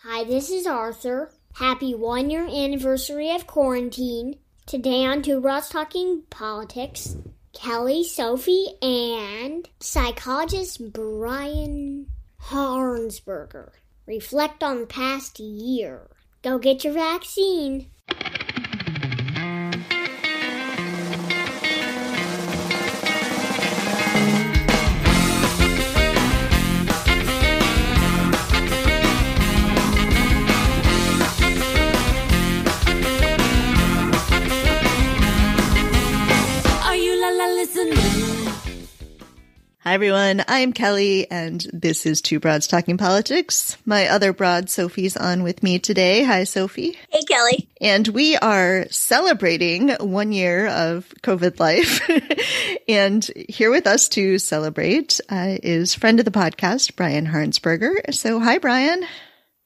Hi, this is Arthur. Happy 1-year anniversary of quarantine. Today on Two Broads Talking Politics, Kelly, Sophie, and psychologist Brian Harnsberger reflect on the past year. Go get your vaccine. Hi, everyone. I'm Kelly, and this is Two Broads Talking Politics. My other broad, Sophie's on with me today. Hi, Sophie. Hey, Kelly. And we are celebrating 1 year of COVID life. And here with us to celebrate is friend of the podcast, Brian Harnsberger. So, hi, Brian.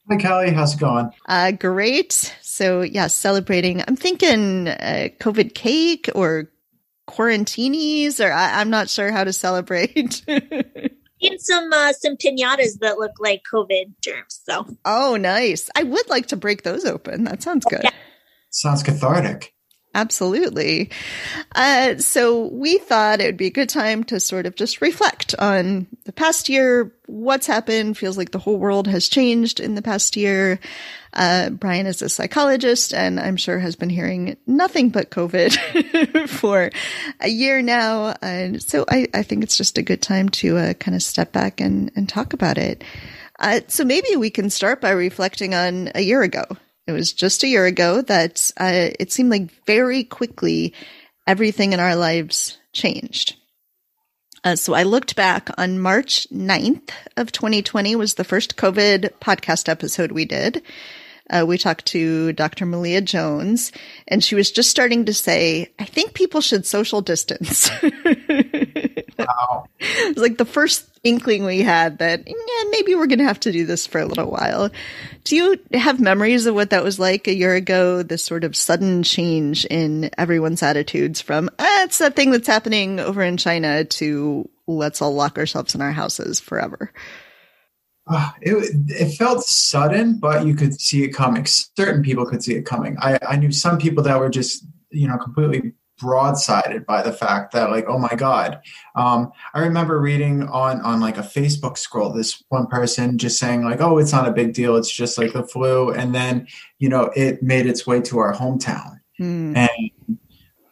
Hi, Kelly. How's it going? Great. So, yeah, celebrating. I'm thinking COVID cake or quarantinis, or I'm not sure how to celebrate. And some piñatas that look like COVID germs. So, oh, nice. I would like to break those open. That sounds good. Yeah. Sounds cathartic. Absolutely. So we thought it would be a good time to sort of just reflect on the past year, what's happened. Feels like the whole world has changed in the past year. Brian is a psychologist and I'm sure has been hearing nothing but COVID for a year now. And so I think it's just a good time to kind of step back and talk about it. So maybe we can start by reflecting on a year ago. It was just a year ago that it seemed like very quickly everything in our lives changed. So I looked back on March 9th of 2020 was the first COVID podcast episode we did. We talked to Dr. Malia Jones, and she was just starting to say, I think people should social distance. Wow. It was like the first inkling we had that, maybe we're going to have to do this for a little while. Do you have memories of what that was like a year ago, this sort of sudden change in everyone's attitudes from, it's that thing that's happening over in China to let's all lock ourselves in our houses forever? It felt sudden, but you could see it coming. Certain people could see it coming. I knew some people that were just, completely broadsided by the fact that, like, oh my God. I remember reading on like a Facebook scroll, this one person just saying like, oh, it's not a big deal. It's just like the flu. And then, it made its way to our hometown. And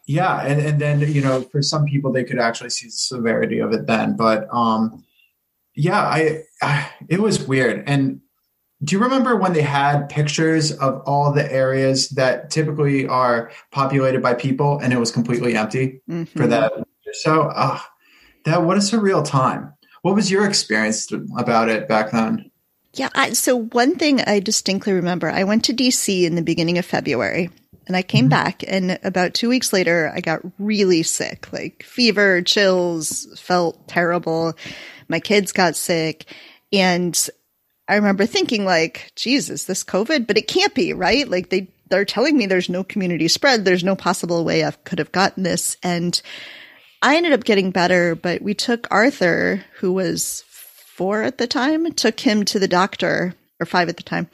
yeah. And then, for some people, they could actually see the severity of it then. But yeah, it was weird. And do you remember when they had pictures of all the areas that typically are populated by people and it was completely empty for that? So what a surreal time. What was your experience about it back then? Yeah. So one thing I distinctly remember, I went to DC in the beginning of February and I came back, and about 2 weeks later, I got really sick, like fever, chills, felt terrible. My kids got sick, and I remember thinking like, Jesus, this COVID, but it can't be, right? Like they're telling me there's no community spread. There's no possible way I could have gotten this. And I ended up getting better, but we took Arthur, who was 4 at the time, took him to the doctor, or 5 at the time,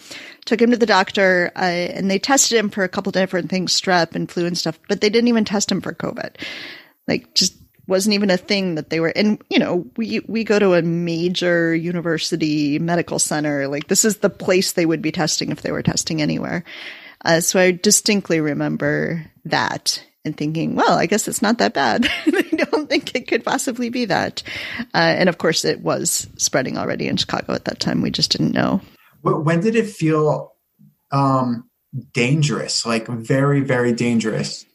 took him to the doctor, and they tested him for a couple different things, strep and flu and stuff, but they didn't even test him for COVID. Like, just wasn't even a thing that they were. And, we go to a major university medical center. Like, this is the place they would be testing if they were testing anywhere. So I distinctly remember that and thinking, well, I guess it's not that bad. I don't think it could possibly be that. And of course, it was spreading already in Chicago at that time. We just didn't know. When did it feel dangerous, like very, very dangerous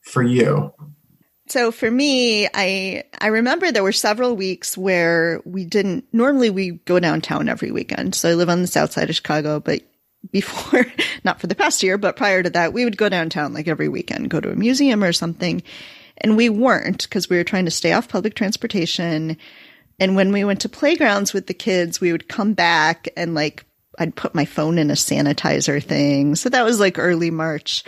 for you? So for me, I remember there were several weeks where normally we go downtown every weekend. So I live on the south side of Chicago, but before, not for the past year, but prior to that, we would go downtown like every weekend, go to a museum or something. And we weren't, because we were trying to stay off public transportation. And when we went to playgrounds with the kids, we would come back and like, I'd put my phone in a sanitizer thing. So that was like early March.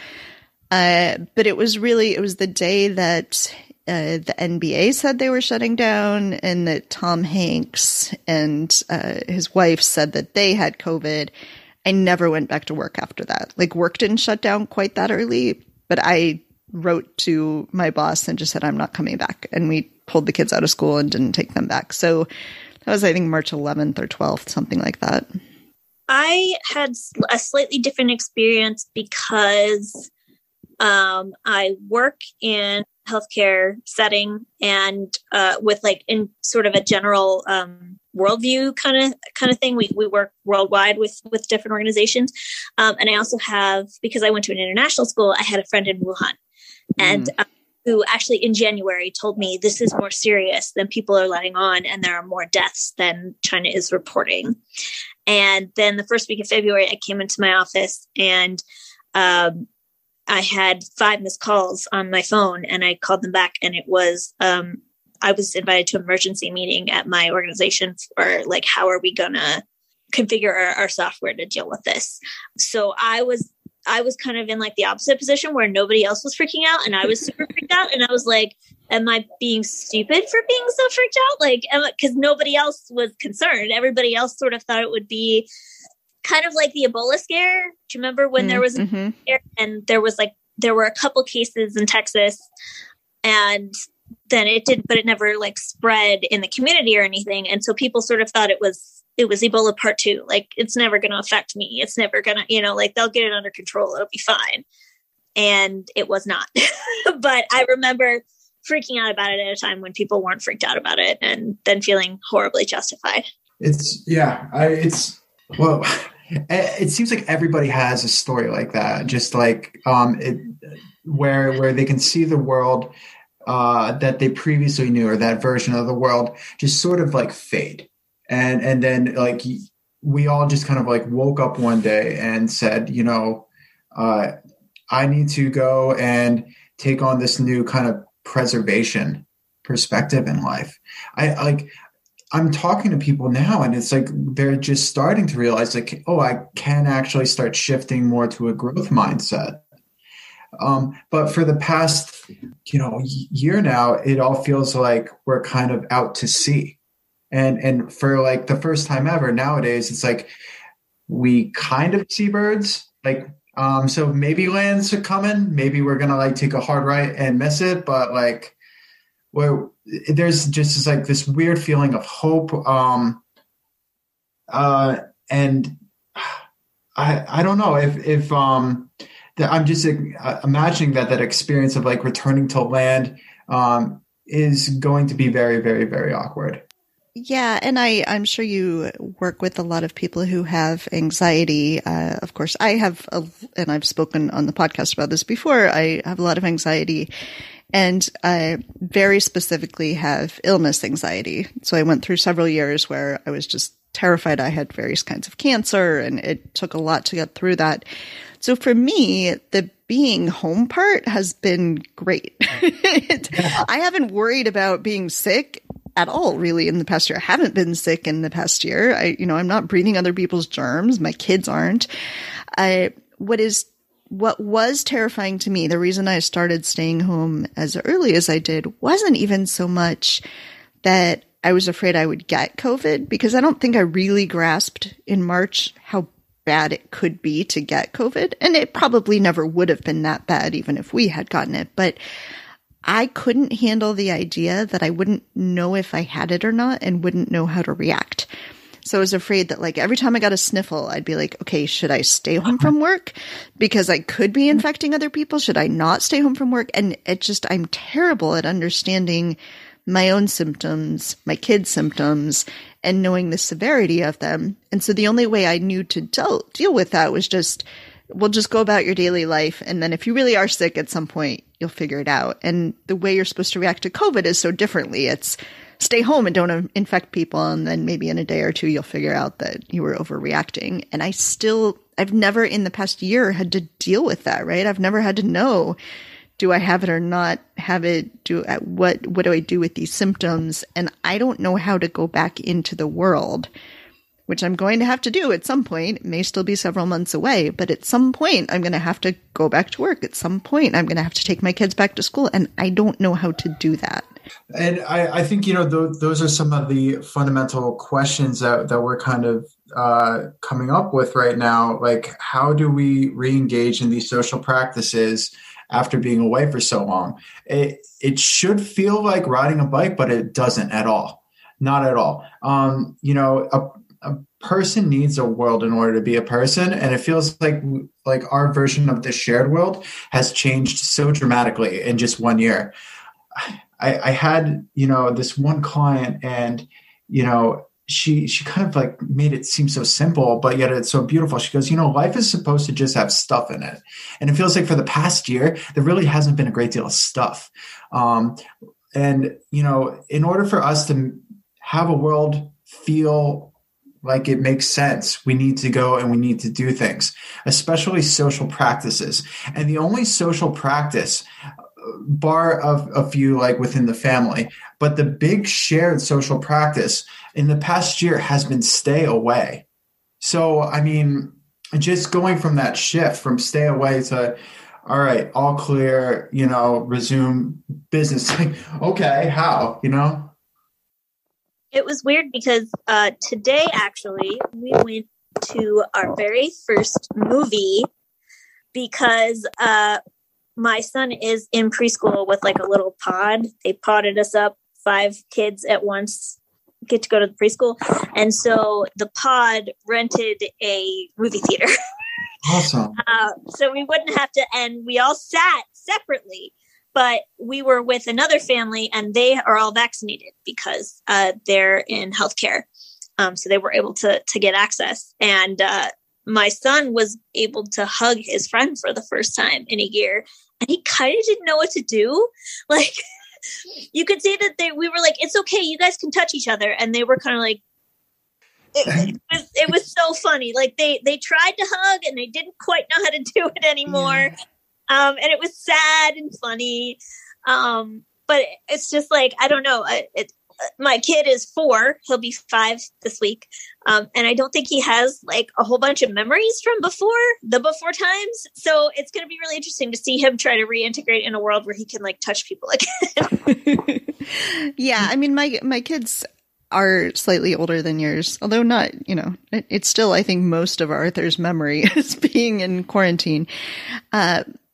But it was the day that the NBA said they were shutting down, and that Tom Hanks and his wife said that they had COVID. I never went back to work after that. Like, work didn't shut down quite that early, but I wrote to my boss and just said, I'm not coming back. And we pulled the kids out of school and didn't take them back. So that was, I think, March 11th or 12th, something like that. I had a slightly different experience because I work in healthcare setting and with like in sort of a general worldview kind of thing. We work worldwide with different organizations. And I also have, because I went to an international school, I had a friend in Wuhan and who actually in January told me this is more serious than people are letting on. And there are more deaths than China is reporting. And then the first week of February, I came into my office and I had 5 missed calls on my phone, and I called them back, and it was I was invited to an emergency meeting at my organization for like, how are we going to configure our software to deal with this? So I was kind of in like the opposite position where nobody else was freaking out, and I was super freaked out, and I was like, am I being stupid for being so freaked out? Like, because nobody else was concerned. Everybody else sort of thought it would be kind of like the Ebola scare. Do you remember when there was a scare and there were a couple cases in Texas, and then it did, but it never like spread in the community or anything. And so people sort of thought it was Ebola part 2. Like, it's never going to affect me. It's never going to, like, they'll get it under control. It'll be fine. And it was not. But I remember freaking out about it at a time when people weren't freaked out about it, and then feeling horribly justified. Well, it seems like everybody has a story like that, just like where they can see the world that they previously knew, or that version of the world, just sort of like fade. And then like we all just kind of like woke up one day and said, I need to go and take on this new kind of preservation perspective in life. I'm talking to people now, and it's like they're just starting to realize, like, oh, I can actually start shifting more to a growth mindset. But for the past, year now, it all feels like we're kind of out to sea. And for like the first time ever nowadays, it's like we kind of see birds. Like, so maybe lands are coming. Maybe we're going to like take a hard right and miss it. But like, well, there's just this weird feeling of hope. And I don't know if I'm just imagining that experience of like returning to land is going to be very, very, very awkward. Yeah. And I'm sure you work with a lot of people who have anxiety. Of course, I have, and I've spoken on the podcast about this before, I have a lot of anxiety. And I very specifically have illness anxiety. So I went through several years where I was just terrified I had various kinds of cancer, and it took a lot to get through that. So for me, the being home part has been great. I haven't worried about being sick at all, really, in the past year. I haven't been sick in the past year. I'm not breathing other people's germs. My kids aren't. What was terrifying to me, the reason I started staying home as early as I did, wasn't even so much that I was afraid I would get COVID, because I don't think I really grasped in March how bad it could be to get COVID. And it probably never would have been that bad even if we had gotten it. But I couldn't handle the idea that I wouldn't know if I had it or not and wouldn't know how to react. So I was afraid that like every time I got a sniffle, I'd be like, okay, should I stay home from work because I could be infecting other people? Should I not stay home from work? And I'm terrible at understanding my own symptoms, my kids' symptoms, and knowing the severity of them. And so the only way I knew to deal with that was just go about your daily life. And then if you really are sick at some point, you'll figure it out. And the way you're supposed to react to COVID is so differently. It's stay home and don't infect people. And then maybe in a day or two, you'll figure out that you were overreacting. And I've never in the past year had to deal with that, right? I've never had to know, do I have it or not have it? What do I do with these symptoms? And I don't know how to go back into the world, which I'm going to have to do at some point. It may still be several months away, but at some point I'm going to have to go back to work. At some point I'm going to have to take my kids back to school, and I don't know how to do that. And I think, those are some of the fundamental questions that we're kind of coming up with right now, like how do we re-engage in these social practices after being away for so long? It should feel like riding a bike, but it doesn't at all. Not at all. A person needs a world in order to be a person, and it feels like our version of the shared world has changed so dramatically in just 1 year. I had this one client, and she kind of like made it seem so simple, but yet it's so beautiful. She goes, life is supposed to just have stuff in it, and it feels like for the past year there really hasn't been a great deal of stuff. In order for us to have a world feel like it makes sense, we need to go and we need to do things, especially social practices. And the only social practice, bar of a few like within the family, but the big shared social practice in the past year has been stay away. So, I mean, just going from that shift from stay away to, all right, all clear, resume business. Like, okay, how, It was weird because today, actually, we went to our very first movie because my son is in preschool with like a little pod. They podded us up, 5 kids at once get to go to the preschool. And so the pod rented a movie theater. Awesome. So we wouldn't have to, and we all sat separately. But we were with another family, and they are all vaccinated because they're in healthcare. So they were able to get access. And my son was able to hug his friend for the first time in a year. And he kind of didn't know what to do. Like, you could see that we were like, it's okay, you guys can touch each other. And they were kind of like, it was so funny. Like, they tried to hug, and they didn't quite know how to do it anymore. Yeah. And it was sad and funny. But it's just like, I don't know. My kid is 4. He'll be 5 this week. And I don't think he has like a whole bunch of memories from before times. So it's going to be really interesting to see him try to reintegrate in a world where he can like touch people again. Yeah. I mean, my kids are slightly older than yours, although not, it's still, I think, most of Arthur's memory is being in quarantine.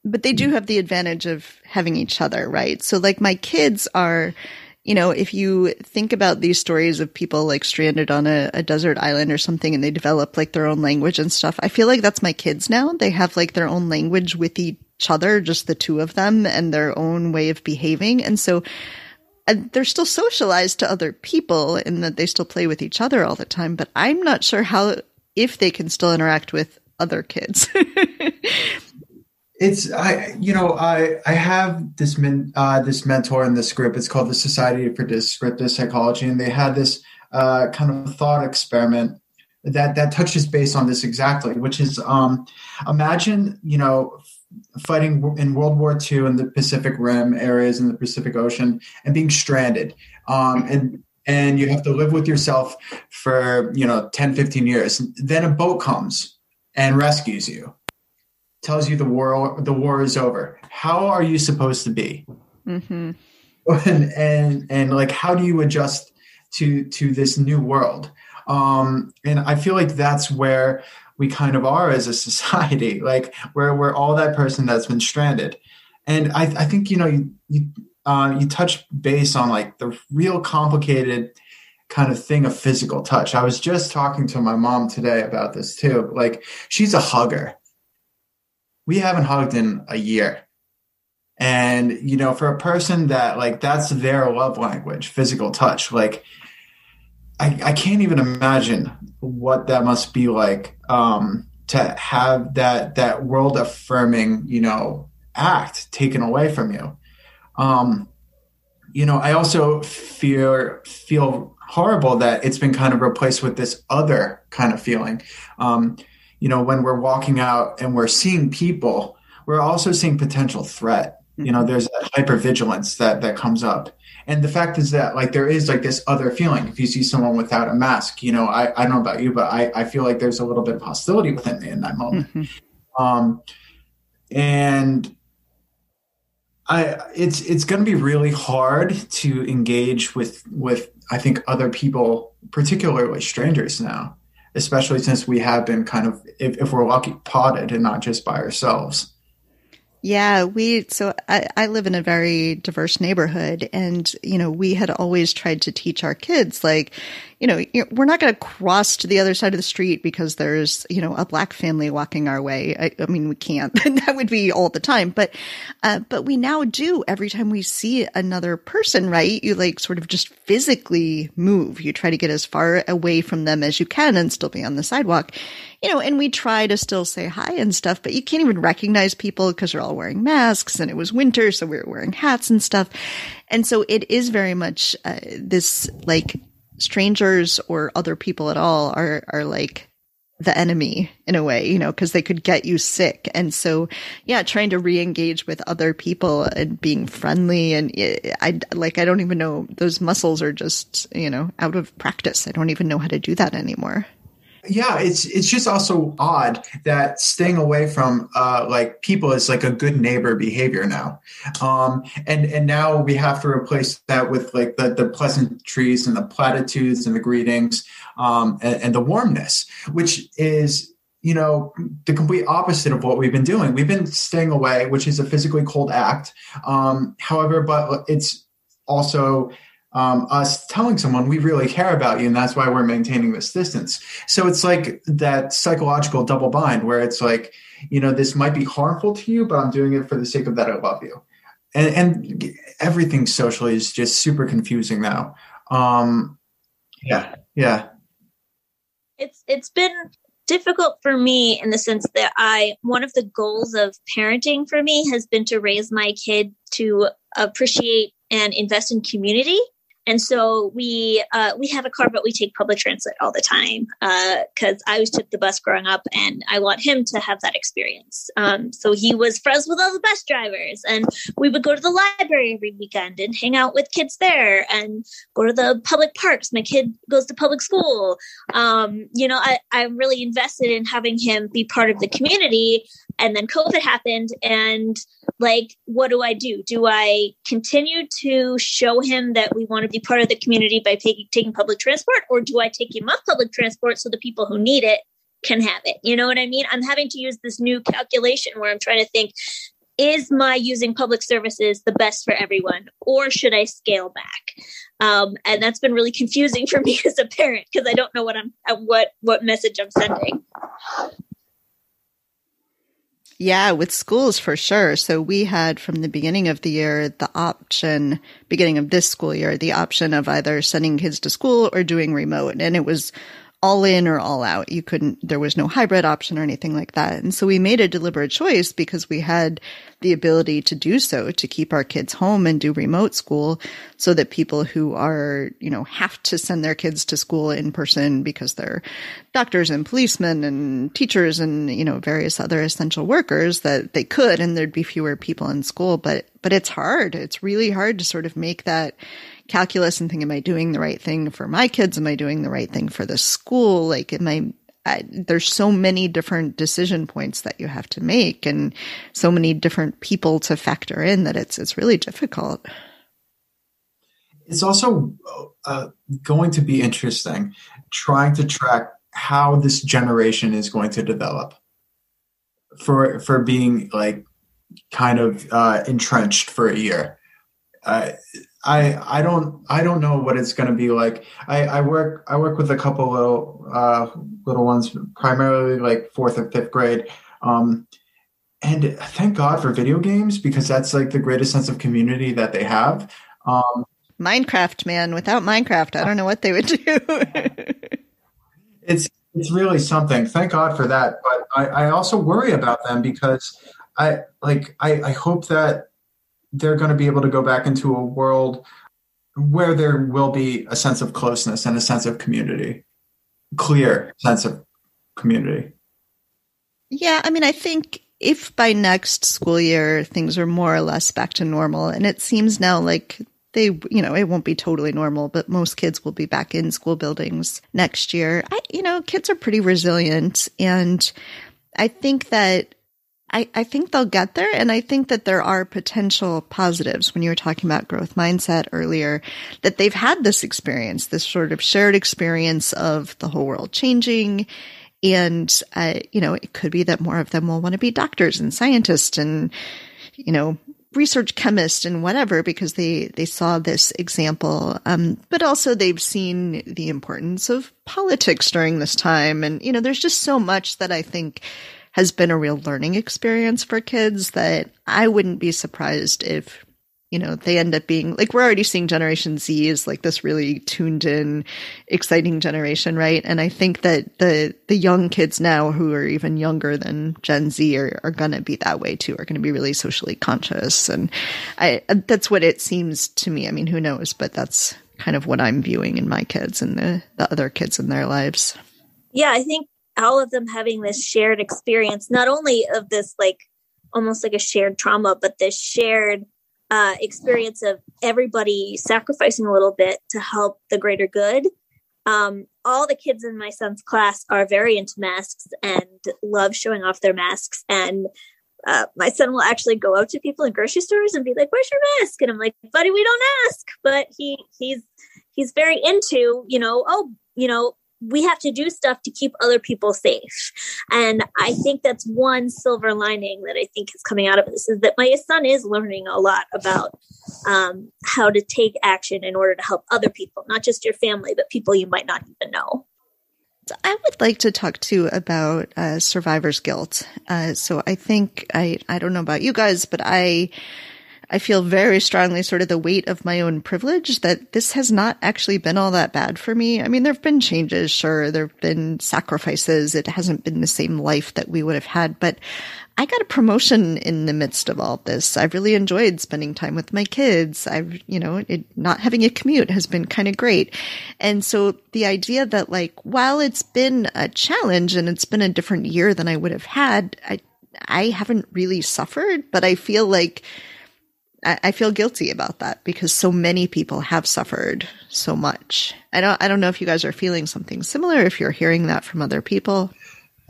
But they do have the advantage of having each other, right? So like my kids are, if you think about these stories of people like stranded on a desert island or something, and they develop like their own language and stuff, I feel like that's my kids now. They have like their own language with each other, just the two of them, and their own way of behaving. And so they're still socialized to other people in that they still play with each other all the time, but I'm not sure if they can still interact with other kids. I have this mentor in this group. It's called the Society for Descriptive Psychology, and they had this kind of thought experiment that touches base on this exactly, which is imagine fighting in World War II in the Pacific Rim areas in the Pacific Ocean and being stranded, and you have to live with yourself for 10, 15 years. Then a boat comes and rescues you. Tells you the war is over. How are you supposed to be? Mm-hmm. And like, how do you adjust to this new world? And I feel like that's where we kind of are as a society, like where we're all that person that's been stranded. And I think you touch base on like the real complicated kind of thing of physical touch. I was just talking to my mom today about this too. Like, she's a hugger. We haven't hugged in a year. And, for a person that like, that's their love language, physical touch, like I can't even imagine what that must be like, to have that world affirming, act taken away from you. I also feel horrible that it's been kind of replaced with this other kind of feeling. When we're walking out and we're seeing people, we're also seeing potential threat. There's that hypervigilance that comes up. And the fact is that like there is like this other feeling. If you see someone without a mask, I don't know about you, but I feel like there's a little bit of hostility within me in that moment. Mm-hmm. And it's going to be really hard to engage with I think other people, particularly strangers now. especially since we have been kind of, if we're lucky, potted and not just by ourselves. Yeah, I live in a very diverse neighborhood, and, we had always tried to teach our kids, like, we're not going to cross to the other side of the street because there's, a Black family walking our way. I mean, we can't. That would be all the time. But we now do every time we see another person, right? You like sort of just physically move. You try to get as far away from them as you can and still be on the sidewalk. And we try to still say hi and stuff, but you can't even recognize people because they're all wearing masks, and it was winter, so we were wearing hats and stuff. And so it is very much this, like, strangers or other people at all are like the enemy in a way, because they could get you sick. And so, yeah, trying to re-engage with other people and being friendly. And I don't even know, those muscles are just, out of practice. I don't even know how to do that anymore. Yeah, it's just also odd that staying away from like people is like a good neighbor behavior now, and now we have to replace that with like the pleasantries and the platitudes and the greetings, and the warmness, which is the complete opposite of what we've been doing. We've been staying away, which is a physically cold act. However, but it's also us telling someone we really care about you, and that's why we're maintaining this distance. So it's like that psychological double bind where it's like, this might be harmful to you, but I'm doing it for the sake of that I love you. And everything socially is just super confusing now. Yeah. It's been difficult for me in the sense that one of the goals of parenting for me has been to raise my kid to appreciate and invest in community. And so we have a car, but we take public transit all the time because I always took the bus growing up, and I want him to have that experience. So he was friends with all the bus drivers, and we would go to the library every weekend and hang out with kids there and go to the public parks. My kid goes to public school. I'm really invested in having him be part of the community. And then COVID happened, and like, what do? Do I continue to show him that we want to be part of the community by taking public transport, or do I take him off public transport so the people who need it can have it? You know what I mean? I'm having to use this new calculation where I'm trying to think, is my using public services the best for everyone, or should I scale back? And that's been really confusing for me as a parent because I don't know what message I'm sending. Yeah, with schools for sure. So we had from the beginning of the year, beginning of this school year, the option of either sending kids to school or doing remote. And it was all in or all out. There was no hybrid option or anything like that. And so we made a deliberate choice because we had the ability to do so, to keep our kids home and do remote school so that people who are, have to send their kids to school in person because they're doctors and policemen and teachers and, various other essential workers, that they could, and there'd be fewer people in school. But it's hard. It's really hard to sort of make that calculus and think, am I doing the right thing for my kids? Am I doing the right thing for the school? Like, there's so many different decision points that you have to make and so many different people to factor in that it's really difficult. It's also going to be interesting trying to track how this generation is going to develop for being like kind of entrenched for a year. I don't know what it's going to be like. I work with a couple little ones, primarily like 4th and 5th grade. And thank God for video games, because that's like the greatest sense of community that they have. Minecraft, man. Without Minecraft, I don't know what they would do. It's really something. Thank God for that. But I also worry about them because I hope that they're going to be able to go back into a world where there will be a sense of closeness and a sense of community, clear sense of community. Yeah, I mean, I think if by next school year things are more or less back to normal, and it seems now like it won't be totally normal, but most kids will be back in school buildings next year. Kids are pretty resilient, and I think that I think they'll get there. And I think that there are potential positives when you were talking about growth mindset earlier, that they've had this experience, this sort of shared experience of the whole world changing. And, it could be that more of them will want to be doctors and scientists and, research chemists and whatever, because they saw this example. But also they've seen the importance of politics during this time. And, there's just so much that I think has been a real learning experience for kids that I wouldn't be surprised if, they end up being like, we're already seeing Generation Z as like this really tuned in, exciting generation, right? And I think that the young kids now who are even younger than Gen Z are going to be that way too, are going to be really socially conscious. And that's what it seems to me. I mean, who knows, but that's kind of what I'm viewing in my kids and the other kids in their lives. Yeah, I think all of them having this shared experience, not only of this like almost like a shared trauma, but this shared experience of everybody sacrificing a little bit to help the greater good. All the kids in my son's class are very into masks and love showing off their masks. And my son will actually go out to people in grocery stores and be like, "Where's your mask?" And I'm like, "Buddy, we don't ask." But he's very into, we have to do stuff to keep other people safe. And I think that's one silver lining that I think is coming out of this, is that my son is learning a lot about how to take action in order to help other people, not just your family, but people you might not even know. I would like to talk too about survivor's guilt. So I think, I don't know about you guys, but I feel very strongly sort of the weight of my own privilege that this has not actually been all that bad for me. I mean, there have been changes, sure. There have been sacrifices. It hasn't been the same life that we would have had, but I got a promotion in the midst of all this. I've really enjoyed spending time with my kids. Not having a commute has been kind of great. And so the idea that like, while it's been a challenge and it's been a different year than I would have had, I haven't really suffered, but I feel like I feel guilty about that because so many people have suffered so much. I don't know if you guys are feeling something similar, if you're hearing that from other people.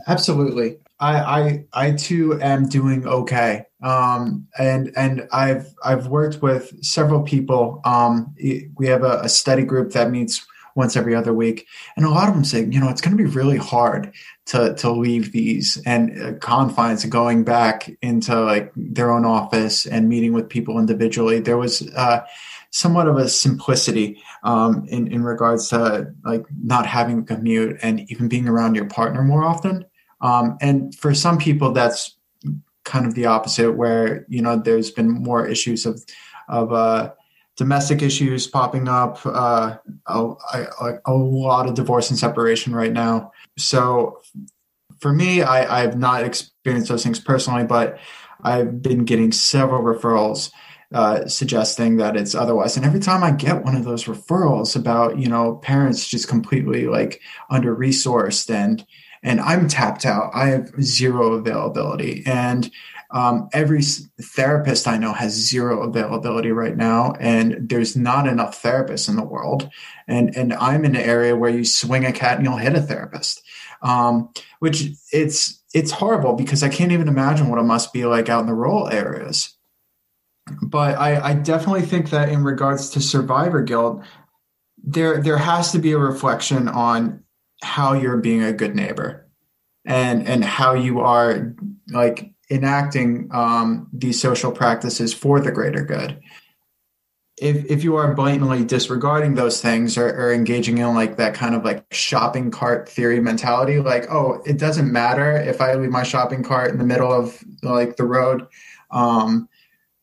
Absolutely. I too am doing okay. And I've worked with several people. We have a study group that meets once every other week. And a lot of them say, it's going to be really hard to leave these and confines of going back into like their own office and meeting with people individually. There was somewhat of a simplicity in regards to like not having a commute and even being around your partner more often. And for some people, that's kind of the opposite, where, there's been more issues of domestic issues popping up, a lot of divorce and separation right now. So for me, I've not experienced those things personally, but I've been getting several referrals suggesting that it's otherwise. And every time I get one of those referrals about, parents just completely like under-resourced and I'm tapped out, I have zero availability. And every therapist I know has zero availability right now, and there's not enough therapists in the world. And I'm in an area where you swing a cat and you'll hit a therapist, which it's horrible because I can't even imagine what it must be like out in the rural areas. But I definitely think that in regards to survivor guilt, there has to be a reflection on how you're being a good neighbor and how you are like enacting these social practices for the greater good. If you are blatantly disregarding those things or engaging in like that kind of like shopping cart theory mentality, like, oh, it doesn't matter if I leave my shopping cart in the middle of like the road,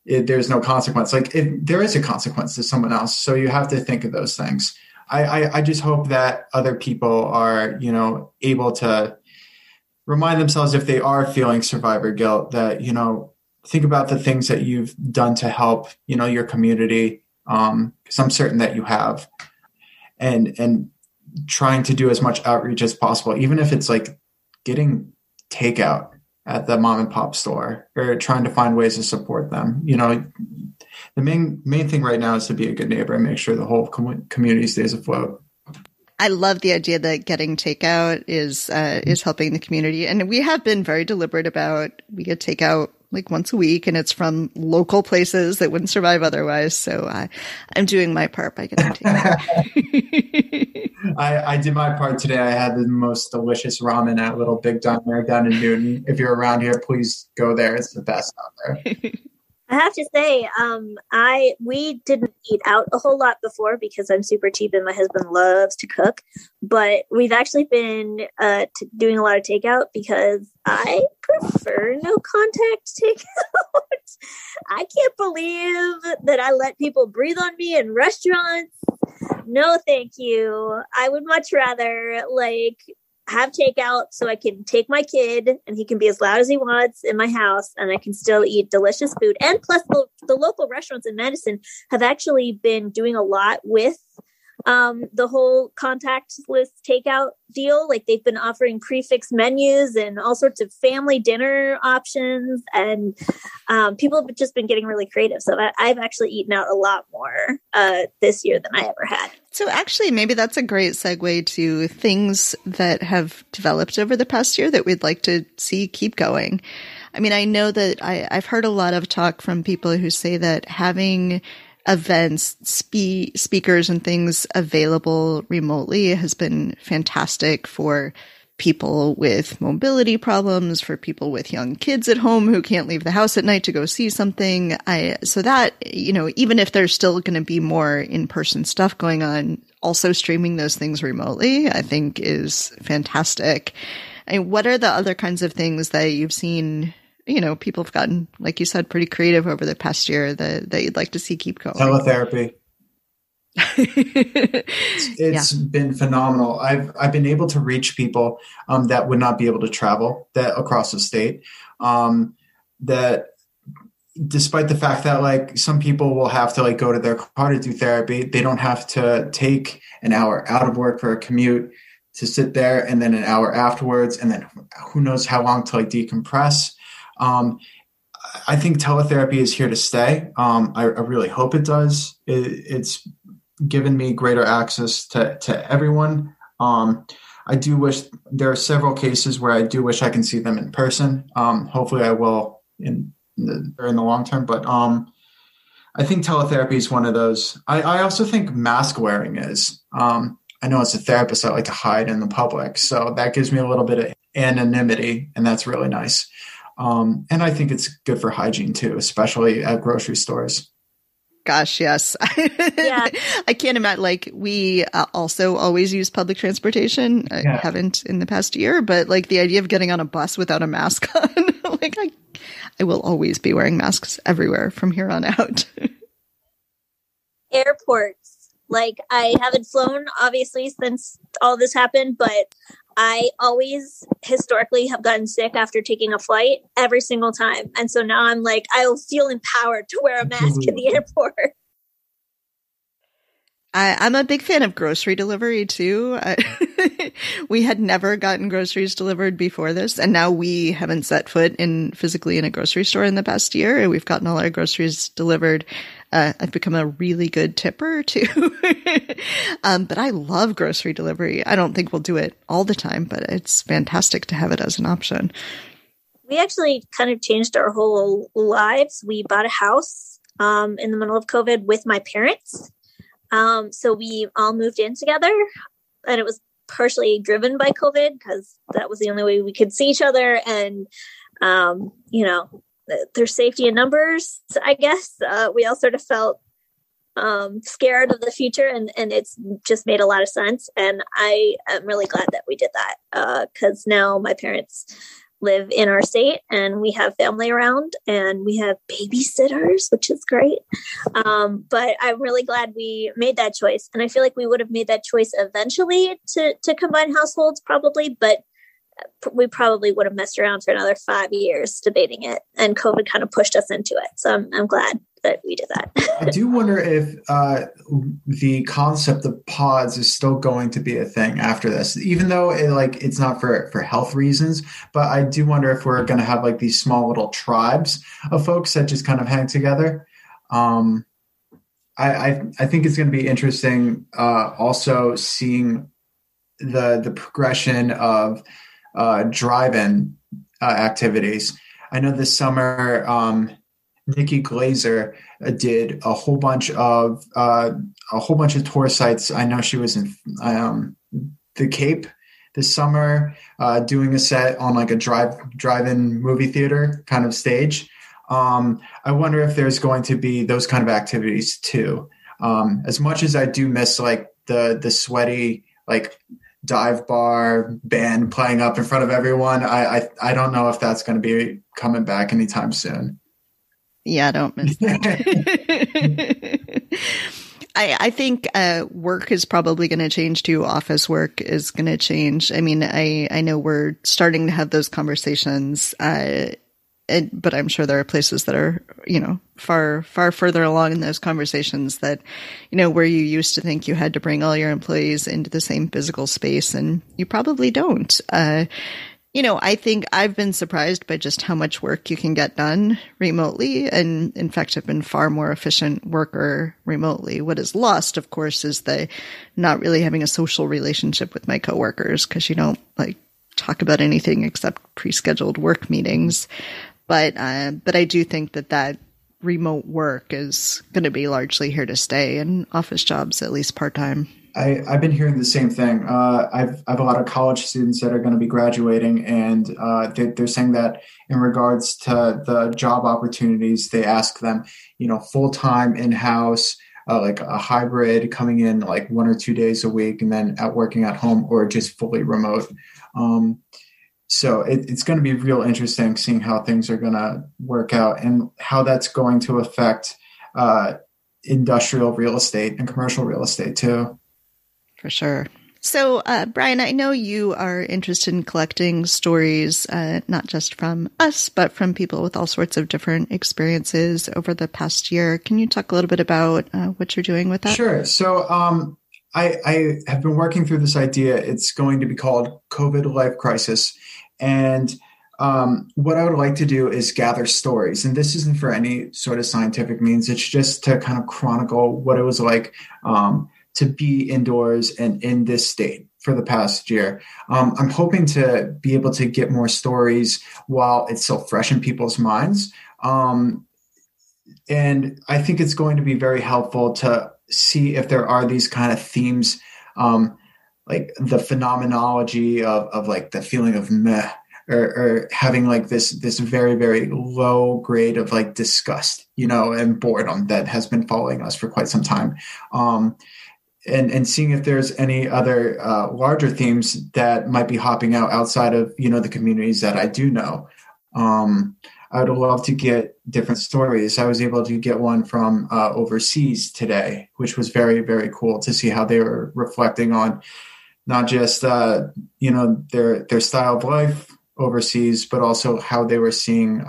there's no consequence. Like there is a consequence to someone else. So you have to think of those things. I just hope that other people are, able to remind themselves, if they are feeling survivor guilt, that, think about the things that you've done to help, your community. Because I'm certain that you have, and trying to do as much outreach as possible, even if it's like getting takeout at the mom and pop store or trying to find ways to support them. The main thing right now is to be a good neighbor and make sure the whole community stays afloat. I love the idea that getting takeout is helping the community. And we have been very deliberate about, we get takeout like once a week, and it's from local places that wouldn't survive otherwise. So I'm doing my part by getting takeout. I did my part today. I had the most delicious ramen at Little Big Diner down in Newton. If you're around here, please go there. It's the best out there. I have to say, we didn't eat out a whole lot before because I'm super cheap and my husband loves to cook. But we've actually been doing a lot of takeout because I prefer no contact takeout. I can't believe that I let people breathe on me in restaurants. No, thank you. I would much rather have takeout so I can take my kid and he can be as loud as he wants in my house and I can still eat delicious food. And plus the local restaurants in Madison have actually been doing a lot with the whole contactless takeout deal. Like they've been offering prefix menus and all sorts of family dinner options, and people have just been getting really creative. So I've actually eaten out a lot more this year than I ever had. So actually, maybe that's a great segue to things that have developed over the past year that we'd like to see keep going. I mean, I know that I've heard a lot of talk from people who say that having events, speakers and things available remotely has been fantastic for people with mobility problems, for people with young kids at home who can't leave the house at night to go see something. So that, even if there's still going to be more in-person stuff going on, also streaming those things remotely, I think is fantastic. And what are the other kinds of things that you've seen? People have gotten, like you said, pretty creative over the past year that you'd like to see keep going. Teletherapy. It's been phenomenal. I've been able to reach people that would not be able to travel across the state. That despite the fact that some people will have to go to their car to do therapy, they don't have to take an hour out of work for a commute to sit there and then an hour afterwards, and then who knows how long to decompress. I think teletherapy is here to stay. I really hope it does. It's given me greater access to everyone. I do wish there are several cases where I do wish I can see them in person. Hopefully I will in the long term, but I think teletherapy is one of those. I also think mask wearing is. I know as a therapist, I like to hide in the public, so that gives me a little bit of anonymity, and that's really nice. And I think it's good for hygiene too, especially at grocery stores. Gosh, yes. Yeah. I can't imagine, we also always use public transportation. I haven't in the past year, but the idea of getting on a bus without a mask on, I will always be wearing masks everywhere from here on out. Airports. I haven't flown obviously since all this happened, but I always historically have gotten sick after taking a flight every single time. And so now I'm I'll feel empowered to wear a mask at the airport. I'm a big fan of grocery delivery too. We had never gotten groceries delivered before this, and now we haven't set foot physically in a grocery store in the past year, and we've gotten all our groceries delivered. I've become a really good tipper too. But I love grocery delivery. I don't think we'll do it all the time, but it's fantastic to have it as an option. We actually kind of changed our whole lives. We bought a house in the middle of COVID with my parents. So we all moved in together, and it was partially driven by COVID because that was the only way we could see each other. And, there's safety in numbers, I guess. We all sort of felt scared of the future, and it's just made a lot of sense. And I am really glad that we did that because now my parents live in our state and we have family around and we have babysitters, which is great. But I'm really glad we made that choice. And I feel like we would have made that choice eventually to combine households probably, but we probably would have messed around for another 5 years debating it. And COVID kind of pushed us into it. So I'm glad that we did that. I do wonder if the concept of pods is still going to be a thing after this, even though it's not for health reasons. But I do wonder if we're going to have these small little tribes of folks that just kind of hang together. I think it's going to be interesting also seeing the progression of drive-in activities. I know this summer, Nikki Glazer did a whole bunch of tour sites. I know she was in the Cape this summer, doing a set on like a drive-in movie theater kind of stage. I wonder if there's going to be those kind of activities too. As much as I do miss like the sweaty like dive bar band playing up in front of everyone, I don't know if that's going to be coming back anytime soon. Yeah, I don't miss that. I think work is probably going to change too. Office work is going to change. I mean, I know we're starting to have those conversations, but I'm sure there are places that are, far, far further along in those conversations that, where you used to think you had to bring all your employees into the same physical space, and you probably don't. I think I've been surprised by just how much work you can get done remotely. And in fact, I've been far more efficient worker remotely. What is lost, of course, is the not really having a social relationship with my coworkers, because you don't like talk about anything except pre-scheduled work meetings. But I do think that remote work is going to be largely here to stay, and office jobs, at least part-time. I've been hearing the same thing. I've a lot of college students that are going to be graduating, and they're saying that in regards to the job opportunities, they ask them, full-time in-house, like a hybrid, coming in like 1 or 2 days a week, and then working at home, or just fully remote. So it's going to be real interesting seeing how things are going to work out and how that's going to affect industrial real estate and commercial real estate too. For sure. So, Brian, I know you are interested in collecting stories, not just from us, but from people with all sorts of different experiences over the past year. Can you talk a little bit about what you're doing with that? Sure. So I have been working through this idea. It's going to be called COVID Life Crisis. And what I would like to do is gather stories. And this isn't for any sort of scientific means. It's just to kind of chronicle what it was like to be indoors and in this state for the past year. I'm hoping to be able to get more stories while it's still fresh in people's minds. And I think it's going to be very helpful to see if there are these kind of themes, like the phenomenology of like the feeling of meh, or having like this very, very low grade of like disgust, and boredom that has been following us for quite some time. And seeing if there's any other larger themes that might be hopping out outside of, the communities that I do know. I would love to get different stories. I was able to get one from overseas today, which was very, very cool to see how they were reflecting on not just, their style of life overseas, but also how they were seeing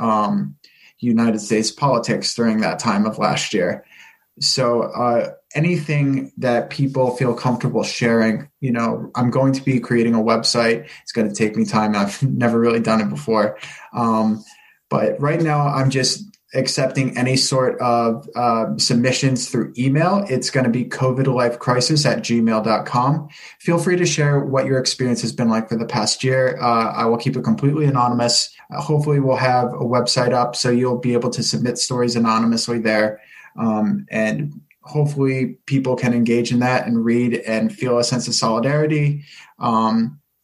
United States politics during that time of last year. So anything that people feel comfortable sharing, I'm going to be creating a website. It's going to take me time. I've never really done it before. But right now I'm just accepting any sort of submissions through email. It's going to be covidlifecrisis@gmail.com. Feel free to share what your experience has been like for the past year. I will keep it completely anonymous. Hopefully we'll have a website up so you'll be able to submit stories anonymously there. And hopefully people can engage in that and read and feel a sense of solidarity.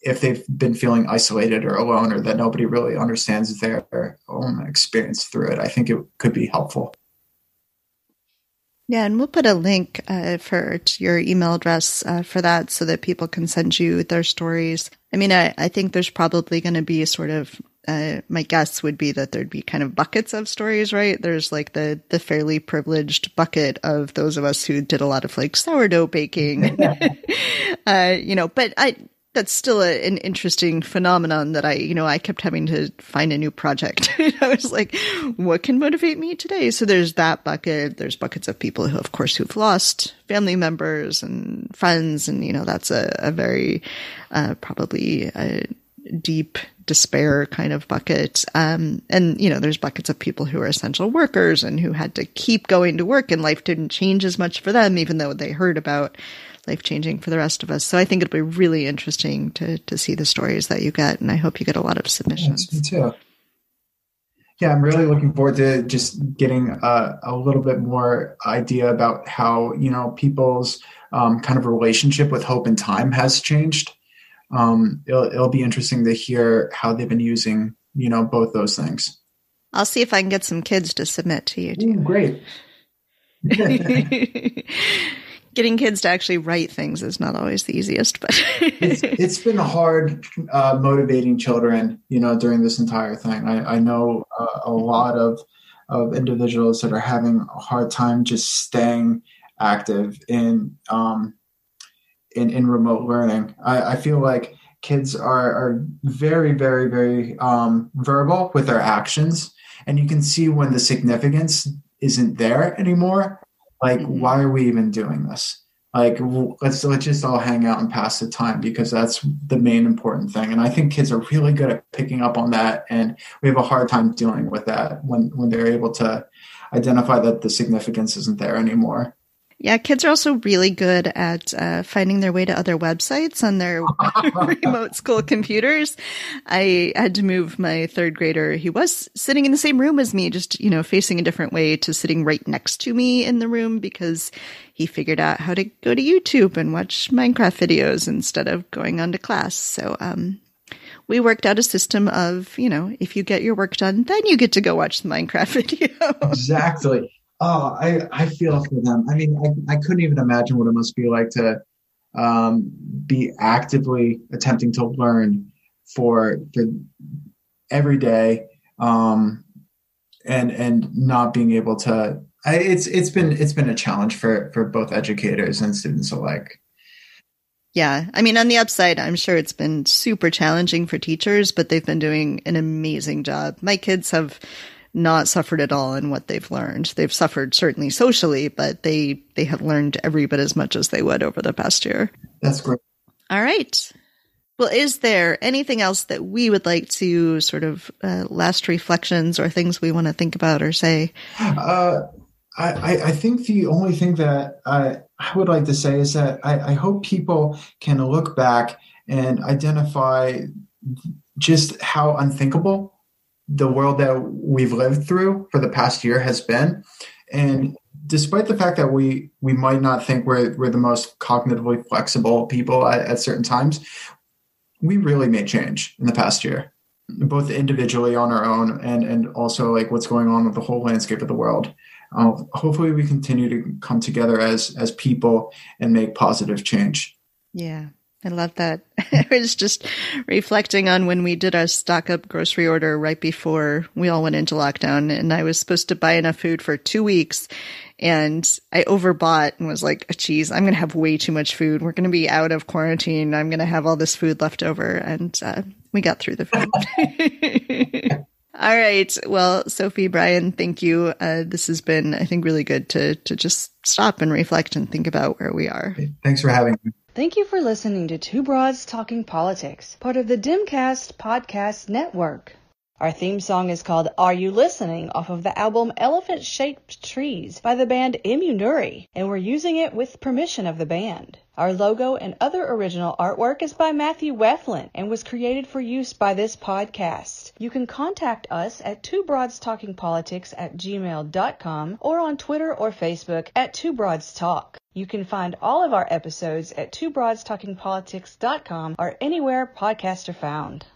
If they've been feeling isolated or alone, or that nobody really understands their own experience through it, I think it could be helpful. Yeah, and we'll put a link to your email address for that so that people can send you their stories. I mean, I think there's probably going to be a sort of, my guess would be that there'd be kind of buckets of stories, right? There's like the fairly privileged bucket of those of us who did a lot of like sourdough baking, but that's still an interesting phenomenon that I kept having to find a new project. I was like, what can motivate me today? So there's that bucket. There's buckets of people who, of course, who've lost family members and friends. And, that's a very, probably a deep despair kind of bucket. And, there's buckets of people who are essential workers and who had to keep going to work, and life didn't change as much for them, even though they heard about life-changing for the rest of us. So I think it'll be really interesting to see the stories that you get, and I hope you get a lot of submissions. Yes, me too. Yeah, I'm really looking forward to just getting a little bit more idea about how, people's kind of relationship with hope and time has changed. It'll be interesting to hear how they've been using, both those things. I'll see if I can get some kids to submit to you too. Ooh, great. Getting kids to actually write things is not always the easiest, but it's been hard motivating children, during this entire thing. I know a lot of individuals that are having a hard time just staying active in remote learning. I feel like kids are very, very, very verbal with their actions, and you can see when the significance isn't there anymore. Like, why are we even doing this? Like, let's just all hang out and pass the time, because that's the main important thing. And I think kids are really good at picking up on that, and we have a hard time dealing with that when they're able to identify that the significance isn't there anymore. Yeah, kids are also really good at finding their way to other websites on their remote school computers. I had to move my third grader. He was sitting in the same room as me, just, facing a different way, to sitting right next to me in the room, because he figured out how to go to YouTube and watch Minecraft videos instead of going on to class. So we worked out a system of, if you get your work done, then you get to go watch the Minecraft video. Exactly. Oh, I feel for them. I mean, I couldn't even imagine what it must be like to be actively attempting to learn for every day, and not being able to. It's been a challenge for both educators and students alike. Yeah. I mean, on the upside, I'm sure it's been super challenging for teachers, but they've been doing an amazing job. My kids have not suffered at all in what they've learned. They've suffered certainly socially, but they have learned every bit as much as they would over the past year. That's great. All right. Well, is there anything else that we would like to sort of last reflections or things we want to think about or say? I think the only thing that I would like to say is that I hope people can look back and identify just how unthinkable the world that we've lived through for the past year has been. And despite the fact that we might not think we're the most cognitively flexible people at certain times, we really made change in the past year, both individually on our own and also like what's going on with the whole landscape of the world. Hopefully we continue to come together as people and make positive change. Yeah. I love that. I was just reflecting on when we did our stock up grocery order right before we all went into lockdown, and I was supposed to buy enough food for 2 weeks, and I overbought and was like, geez, I'm going to have way too much food. We're going to be out of quarantine. I'm going to have all this food left over. And we got through the food. All right. Well, Sophie, Brian, thank you. This has been, I think, really good to just stop and reflect and think about where we are. Thanks for having me. Thank you for listening to Two Broads Talking Politics, part of the Dimcast Podcast Network. Our theme song is called Are You Listening? Off of the album Elephant Shaped Trees by the band Immunuri, and we're using it with permission of the band. Our logo and other original artwork is by Matthew Weflin and was created for use by this podcast. You can contact us at twobroadstalkingpolitics@gmail.com or on Twitter or Facebook at Two Broads Talk. You can find all of our episodes at twobroadstalkingpolitics.com or anywhere podcasts are found.